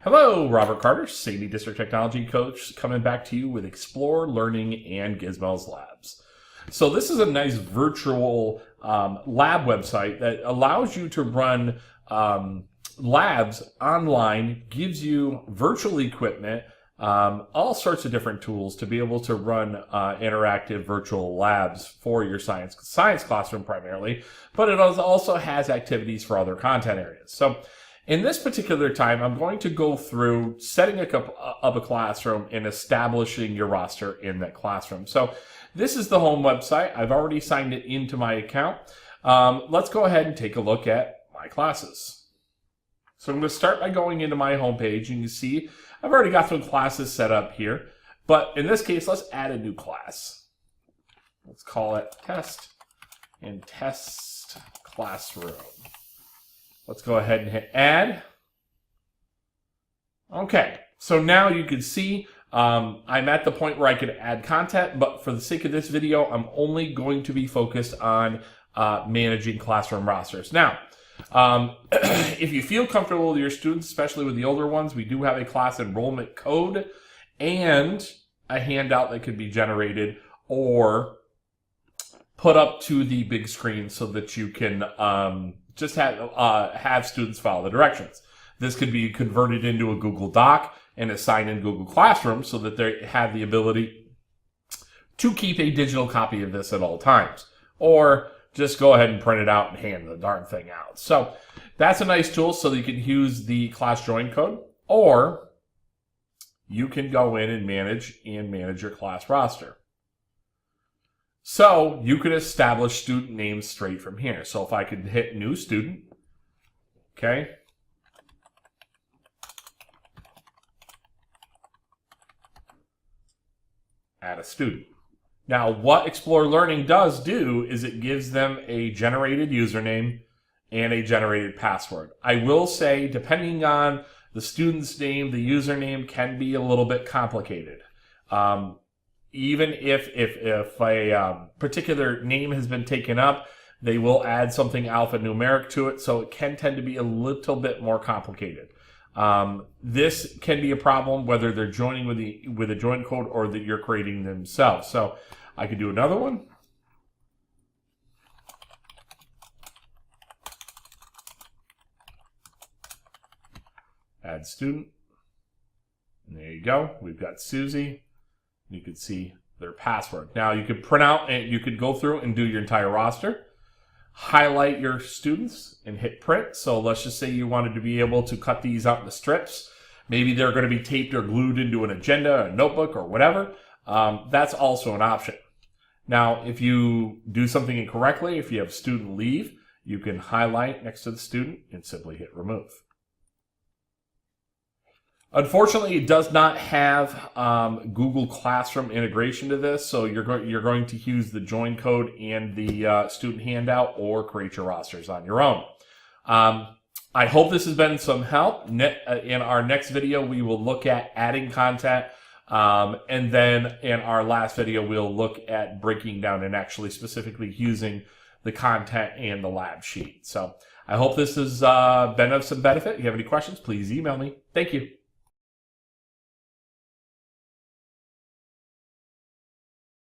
Hello, Robert Carter, SANY District Technology Coach, coming back to you with Explore Learning and Gizmos Labs. So this is a nice virtual lab website that allows you to run labs online, gives you virtual equipment, all sorts of different tools to be able to run interactive virtual labs for your science classroom primarily, but it also has activities for other content areas. So in this particular time, I'm going to go through setting up a classroom and establishing your roster in that classroom. So this is the home website. I've already signed it into my account. Let's go ahead and take a look at my classes. So I'm going to start by going into my home page, and you see I've already got some classes set up here. But in this case, let's add a new class. Let's call it Test and Test Classroom. Let's go ahead and hit add. Okay, so now you can see I'm at the point where I can add content, but for the sake of this video, I'm only going to be focused on managing classroom rosters. Now, if you feel comfortable with your students, especially with the older ones, we do have a class enrollment code and a handout that could be generated or put up to the big screen so that you can just have students follow the directions. This could be converted into a Google Doc and assigned in Google Classroom so that they have the ability to keep a digital copy of this at all times. Or just go ahead and print it out and hand the darn thing out. So that's a nice tool so that you can use the class join code, or you can go in and manage your class roster. So you can establish student names straight from here. So if I could hit new student, okay. Add a student. Now what Explore Learning does do is it gives them a generated username and a generated password. I will say, depending on the student's name, the username can be a little bit complicated. Even if a particular name has been taken up, they will add something alphanumeric to it, so it can tend to be a little bit more complicated. This can be a problem whether they're joining with a join code or that you're creating themselves. So I could do another one. Add student. And there you go. We've got Susie. You can see their password. Now you could print out and you could go through and do your entire roster, highlight your students and hit print. So let's just say you wanted to be able to cut these out into strips. Maybe they're going to be taped or glued into an agenda, a notebook, or whatever. That's also an option. Now, if you do something incorrectly, if you have student leave, you can highlight next to the student and simply hit remove. Unfortunately, it does not have Google Classroom integration to this, so you're going to use the join code and the student handout or create your rosters on your own. I hope this has been some help. In our next video, we will look at adding content, and then in our last video, we'll look at breaking down and actually specifically using the content and the lab sheet. So I hope this has been of some benefit. If you have any questions, please email me. Thank you.